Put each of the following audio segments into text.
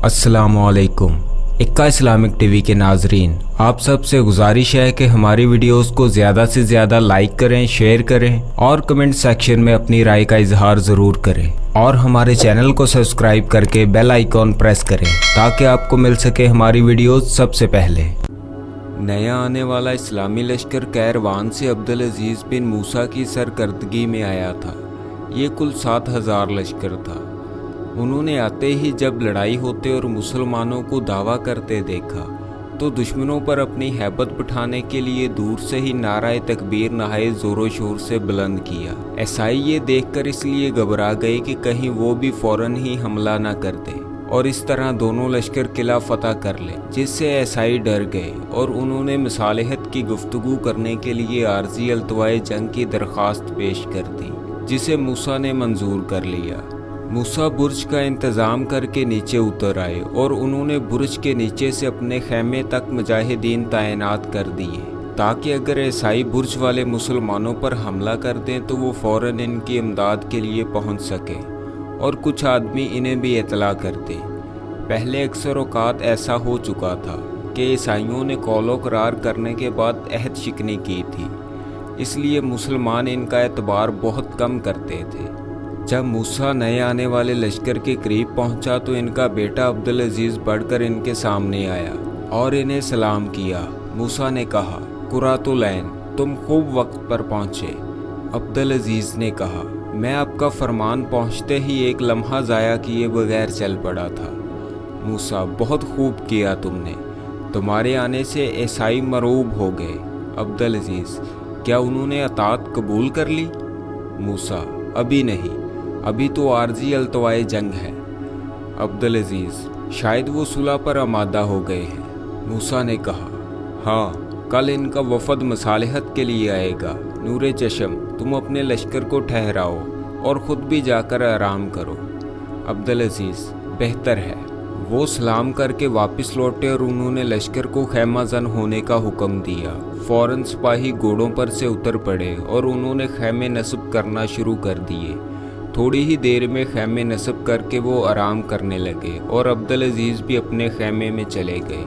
अस्सलामुअलैकुम। इक्का Islamic TV के नाजरीन, आप सब से गुजारिश है कि हमारी वीडियोस को ज़्यादा से ज़्यादा लाइक करें, शेयर करें और कमेंट सेक्शन में अपनी राय का इजहार ज़रूर करें और हमारे चैनल को सब्सक्राइब करके बेल आइकॉन प्रेस करें ताकि आपको मिल सके हमारी वीडियोस सबसे पहले। नया आने वाला इस्लामी लश्कर कैरवान से अब्दुल अजीज़ बिन मूसा की सरकर्दगी में आया था। ये कुल 7,000 लश्कर था। उन्होंने आते ही जब लड़ाई होते और मुसलमानों को दावा करते देखा तो दुश्मनों पर अपनी हैबत बिठाने के लिए दूर से ही नारा तकबीर नहाए ज़ोरों शोर से बुलंद किया। ईसाई ये देखकर इसलिए घबरा गए कि कहीं वो भी फ़ौरन ही हमला न कर दे और इस तरह दोनों लश्कर किला फतह कर ले, जिससे ईसाई डर गए और उन्होंने मसालहत की गुफ्तगू करने के लिए आर्जी अल्तवाए जंग की दरख्वास्त पेश कर दी, जिसे मूसा ने मंजूर कर लिया। मूसा बुर्ज का इंतज़ाम करके नीचे उतर आए और उन्होंने बुर्ज के नीचे से अपने खेमे तक मुजाहिदीन तैनात कर दिए ताकि अगर ईसाई बुर्ज वाले मुसलमानों पर हमला कर दें तो वो फ़ौरन इनकी इमदाद के लिए पहुंच सके और कुछ आदमी इन्हें भी इतला कर दें। पहले अक्सर औकात ऐसा हो चुका था कि ईसाइयों ने कौलो करार करने के बाद अहद शिकनी की थी, इसलिए मुसलमान इनका एतबार बहुत कम करते थे। जब मूसा नए आने वाले लश्कर के करीब पहुंचा तो इनका बेटा अब्दुल अजीज़ बढ़कर इनके सामने आया और इन्हें सलाम किया। मूसा ने कहा, कुरातुलैन, तुम खूब वक्त पर पहुँचे। अब्दुल अजीज़ ने कहा, मैं आपका फरमान पहुँचते ही एक लम्हा ज़ाया किए बगैर चल पड़ा था। मूसा, बहुत खूब किया तुमने, तुम्हारे आने से ईसाई मरूब हो गए। अब्दुल अजीज़, क्या उन्होंने अतात कबूल कर ली? मूसा, अभी नहीं, अभी तो आर्जी अल्तवाए जंग है। अब्दुल अजीज़, शायद वो सुलह पर आमादा हो गए हैं। मूसा ने कहा, हाँ, कल इनका वफद मसालहत के लिए आएगा। नूरे चशम, तुम अपने लश्कर को ठहराओ और ख़ुद भी जाकर आराम करो। अब्दुल अजीज़, बेहतर है। वो सलाम करके वापस लौटे और उन्होंने लश्कर को खैमा जन होने का हुक्म दिया। फ़ौरन सिपाही घोड़ों पर से उतर पड़े और उन्होंने खैमे नस्ब करना शुरू कर दिए। थोड़ी ही देर में खैमे नस्ब करके वो आराम करने लगे और अब्दुल अजीज़ भी अपने खैमे में चले गए।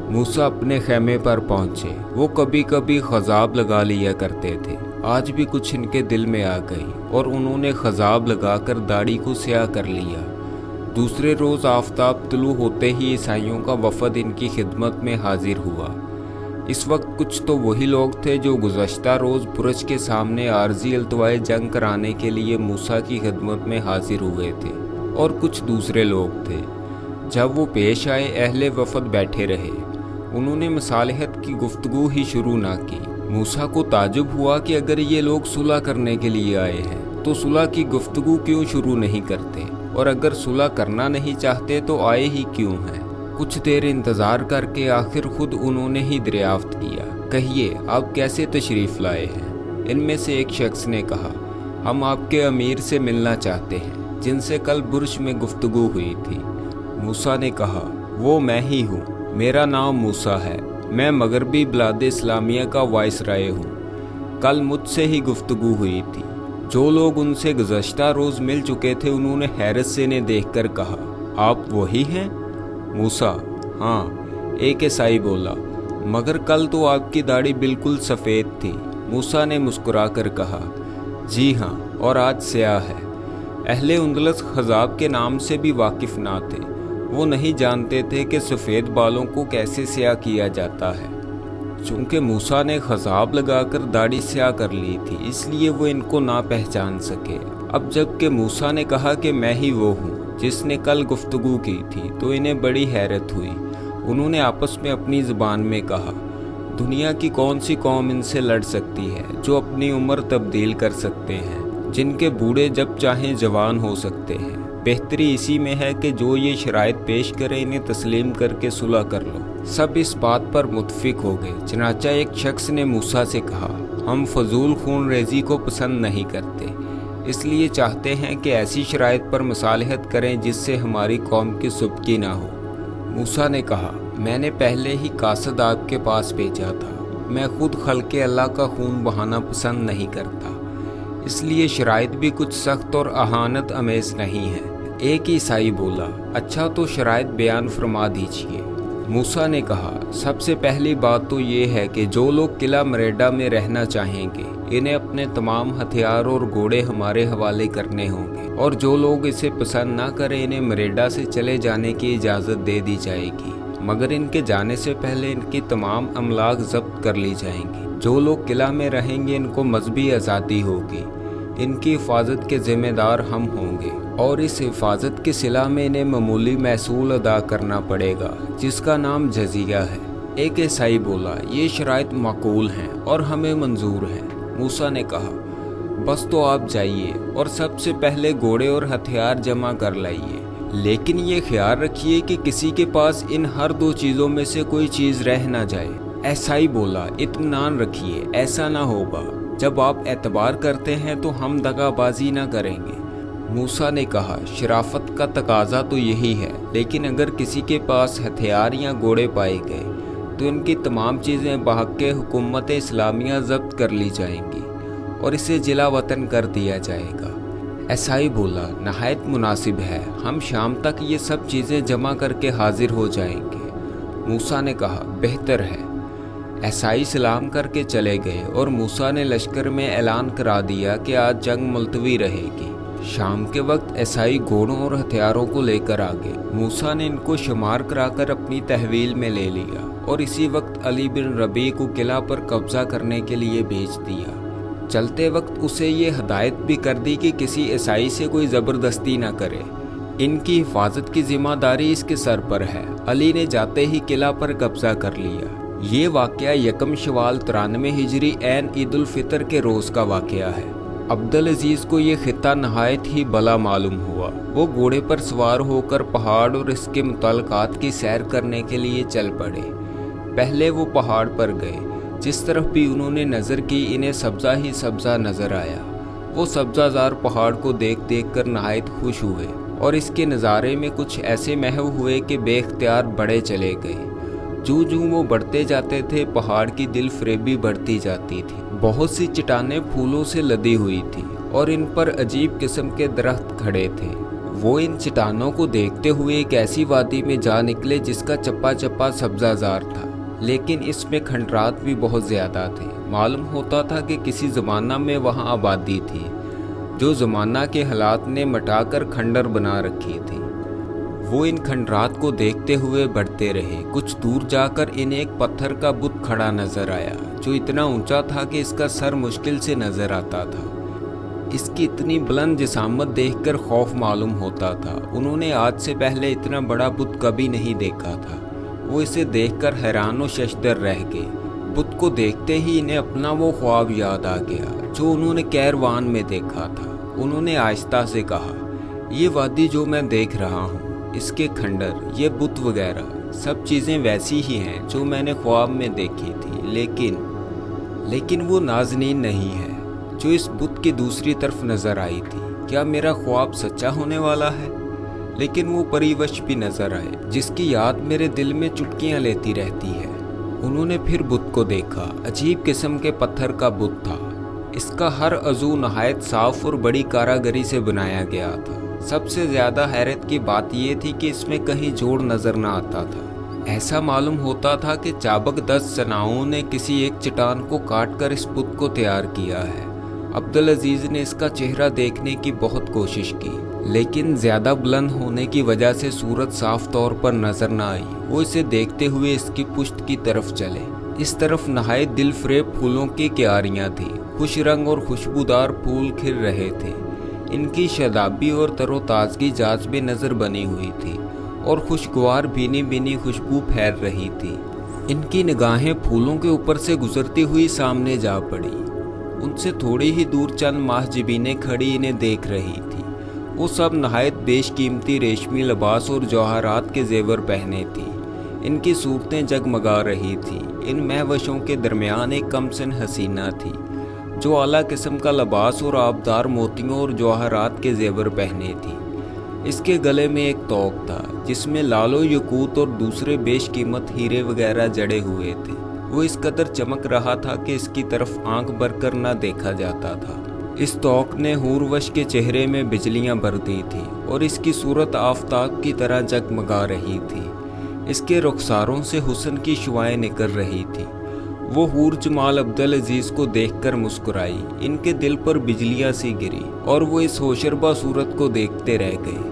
मूसा अपने खैमे पर पहुँचे। वो कभी कभी खजाब लगा लिया करते थे। आज भी कुछ इनके दिल में आ गई और उन्होंने खजाब लगाकर दाढ़ी को स्याह कर लिया। दूसरे रोज़ आफताब तुलू होते ही ईसाइयों का वफद इनकी खिदमत में हाजिर हुआ। इस वक्त कुछ तो वही लोग थे जो गुज़श्ता रोज़ बुर्ज के सामने आर्जी अल्तवाए जंग कराने के लिए मूसा की खिदमत में हाजिर हुए थे और कुछ दूसरे लोग थे। जब वो पेश आए, अहले वफद बैठे रहे। उन्होंने मसालहत की गुफ्तगू ही शुरू ना की। मूसा को ताजुब हुआ कि अगर ये लोग सुलह करने के लिए आए हैं तो सुलह की गुफ्तगू क्यों शुरू नहीं करते, और अगर सुलह करना नहीं चाहते तो आए ही क्यों हैं। कुछ देर इंतज़ार करके आखिर खुद उन्होंने ही दरियाफ्त किया, कहिए आप कैसे तशरीफ़ लाए हैं? इनमें से एक शख्स ने कहा, हम आपके अमीर से मिलना चाहते हैं जिनसे कल बुर्ज में गुफ्तगू हुई थी। मूसा ने कहा, वो मैं ही हूँ, मेरा नाम मूसा है, मैं मगरबी बिलाद इस्लामिया का वाइसराय हूँ। कल मुझसे ही गुफ्तगू हुई थी। जो लोग उनसे गुज़श्ता रोज़ मिल चुके थे उन्होंने हैरत से इन्हें देखकर कहा, आप वही हैं? मूसा, हाँ। एक ईसाई बोला, मगर कल तो आपकी दाढ़ी बिल्कुल सफ़ेद थी। मूसा ने मुस्कुरा कर कहा, जी हाँ, और आज स्याह है। अहले उंदलस खजाब के नाम से भी वाकिफ़ ना थे। वो नहीं जानते थे कि सफ़ेद बालों को कैसे स्याह किया जाता है। चूँकि मूसा ने खजाब लगाकर दाढ़ी स्याह कर ली थी, इसलिए वो इनको ना पहचान सके। अब जबकि मूसा ने कहा कि मैं ही वो हूँ जिसने कल गुफ्तगू की थी, तो इन्हें बड़ी हैरत हुई। उन्होंने आपस में अपनी ज़ुबान में कहा, दुनिया की कौन सी कौम इनसे लड़ सकती है जो अपनी उम्र तब्दील कर सकते हैं, जिनके बूढ़े जब चाहें जवान हो सकते हैं। बेहतरी इसी में है कि जो ये शराइत पेश करे इन्हें तस्लीम करके सुलह कर लो। सब इस बात पर मुत्फिक हो गए। चनाचा एक शख्स ने मूसा से कहा, हम फजूल खून रेजी को पसंद नहीं करते, इसलिए चाहते हैं कि ऐसी शराइत पर मसालहत करें जिससे हमारी कौम की सुबकी ना हो। मूसा ने कहा, मैंने पहले ही कासद आपके पास भेजा था। मैं खुद खल्के अल्लाह का खून बहाना पसंद नहीं करता, इसलिए शराइत भी कुछ सख्त और अहानत अमेज़ नहीं है। एक ईसाई बोला, अच्छा तो शराइत बयान फरमा दीजिए। मूसा ने कहा, सबसे पहली बात तो ये है कि जो लोग किला मरेडा में रहना चाहेंगे इन्हें अपने तमाम हथियार और घोड़े हमारे हवाले करने होंगे, और जो लोग इसे पसंद ना करें इन्हें मरेडा से चले जाने की इजाज़त दे दी जाएगी, मगर इनके जाने से पहले इनकी तमाम अमलाक जब्त कर ली जाएंगी। जो लोग किला में रहेंगे इनको मजहबी आज़ादी होगी, इनकी हिफाजत के जिम्मेदार हम होंगे, और इस हिफाजत के सिला में इन्हें मामूली महसूल अदा करना पड़ेगा जिसका नाम जजिया है। एक ईसाई बोला, ये शराइत माकूल हैं और हमें मंजूर हैं। मूसा ने कहा, बस तो आप जाइए और सबसे पहले घोड़े और हथियार जमा कर लाइए, लेकिन ये ख्याल रखिए कि किसी के पास इन हर दो चीज़ों में से कोई चीज़ रह ना जाए। ईसाई बोला, इत्मीनान रखिए, ऐसा ना होगा। जब आप एतबार करते हैं तो हम दगाबाजी ना करेंगे। मूसा ने कहा, शराफत का तकाजा तो यही है, लेकिन अगर किसी के पास हथियार या घोड़े पाए गए तो इनकी तमाम चीज़ें बहक़ हुकूमत इस्लामिया जब्त कर ली जाएंगी और इसे जिला वतन कर दिया जाएगा। ईसाई बोला, नहायत मुनासिब है, हम शाम तक ये सब चीज़ें जमा करके हाजिर हो जाएंगे। मूसा ने कहा, बेहतर है। ईसाई सलाम करके चले गए और मूसा ने लश्कर में ऐलान करा दिया कि आज जंग मुलतवी रहेगी। शाम के वक्त ईसाई घोड़ों और हथियारों को लेकर आ गए। मूसा ने इनको शुमार कराकर अपनी तहवील में ले लिया और इसी वक्त अली बिन रबी को किला पर कब्जा करने के लिए भेज दिया। चलते वक्त उसे ये हदायत भी कर दी कि किसी ईसाई से कोई ज़बरदस्ती न करे, इनकी हिफाजत की जिम्मेदारी इसके सर पर है। अली ने जाते ही किला पर कब्जा कर लिया। ये वाक़या यकम शवाल 93 हिजरी ऐन ईद उल फितर के रोज़ का वाक़या है। अब्दुल अजीज़ को ये खित्ता नहायत ही भला मालूम हुआ। वो घोड़े पर सवार होकर पहाड़ और इसके मुतल्लकात की सैर करने के लिए चल पड़े। पहले वो पहाड़ पर गए, जिस तरफ भी उन्होंने नज़र की इन्हें सब्ज़ा ही सब्ज़ा नज़र आया। वो सब्ज़ाजार पहाड़ को देख देख कर नहायत खुश हुए और इसके नज़ारे में कुछ ऐसे महव हुए कि बेख्तियार बढ़े चले गए। जूं जूं वो बढ़ते जाते थे, पहाड़ की दिल फरेबी बढ़ती जाती थी। बहुत सी चट्टानें फूलों से लदी हुई थी और इन पर अजीब किस्म के दरख्त खड़े थे। वो इन चट्टानों को देखते हुए एक ऐसी वादी में जा निकले जिसका चप्पा चप्पा सब्ज़ाजार था, लेकिन इसमें खंडरात भी बहुत ज़्यादा थे। मालूम होता था कि किसी ज़माना में वहाँ आबादी थी, जो ज़माना के हालात ने मटाकर खंडर बना रखी थी। वो इन खंडरात को देखते हुए बढ़ते रहे। कुछ दूर जाकर इन्हें एक पत्थर का बुत खड़ा नजर आया, जो इतना ऊंचा था कि इसका सर मुश्किल से नजर आता था। इसकी इतनी बुलंद जिसामत देखकर खौफ मालूम होता था। उन्होंने आज से पहले इतना बड़ा बुत कभी नहीं देखा था। वो इसे देखकर हैरान और शशदर रह गए। बुत को देखते ही इन्हें अपना वो ख्वाब याद आ गया जो उन्होंने कैरवान में देखा था। उन्होंने आहिस्ता से कहा, ये वादी जो मैं देख रहा हूँ, इसके खंडर, ये बुत वगैरह सब चीज़ें वैसी ही हैं जो मैंने ख्वाब में देखी थी, लेकिन वो नाज़नीन नहीं है जो इस बुत की दूसरी तरफ नज़र आई थी। क्या मेरा ख्वाब सच्चा होने वाला है? लेकिन वो परिवश भी नज़र आए, जिसकी याद मेरे दिल में चुटकियाँ लेती रहती है। उन्होंने फिर बुत को देखा। अजीब किस्म के पत्थर का बुत था। इसका हर अज़ू नहायत साफ और बड़ी कारागरी से बनाया गया था। सबसे ज़्यादा हैरत की बात यह थी कि इसमें कहीं जोड़ नज़र न आता था। ऐसा मालूम होता था कि चाबक 10 सनाओं ने किसी एक चट्टान को काट कर इस बुत को तैयार किया है। अब्दुल अजीज़ ने इसका चेहरा देखने की बहुत कोशिश की, लेकिन ज़्यादा बुलंद होने की वजह से सूरत साफ तौर पर नज़र न आई। वो इसे देखते हुए इसकी पुश्त की तरफ चले। इस तरफ नहायत दिल फरेब फूलों की क्यारियाँ थीं। खुश रंग और खुशबूदार फूल खिल रहे थे। इनकी शदाबी और तरोताज़गी जाज़बे नज़र बनी हुई थी और खुशगवार भीनी भीनी खुशबू फैल रही थी। इनकी निगाहें फूलों के ऊपर से गुजरती हुई सामने जा पड़ी। उनसे थोड़ी ही दूर चंद महजबीनें खड़ी इन्हें देख रही थी। वो सब नहायत बेशकीमती रेशमी लिबास और जवाहरात के जेवर पहने थी। इनकी सूरतें जगमगा रही थी। इन महवशों के दरमियान एक कमसिन हसीना थी जो आला किस्म का लिबास और आबदार मोतियों और जवाहरात के जेवर पहने थी। इसके गले में एक तोक था जिसमें लालो यकूत और दूसरे बेशकीमत हीरे वगैरह जड़े हुए थे। वो इस कदर चमक रहा था कि इसकी तरफ आंख भरकर न देखा जाता था। इस तौक ने हूरवश के चेहरे में बिजलियां भर दी थी और इसकी सूरत आफताब की तरह जगमगा रही थी। इसके रुखसारों से हुस्न की शुआएं निकल रही थी। वो हूर जमाल अब्दुल अजीज़ को देखकर मुस्कुराई। इनके दिल पर बिजलियां सी गिरी और वो इस होशरबा सूरत को देखते रह गए।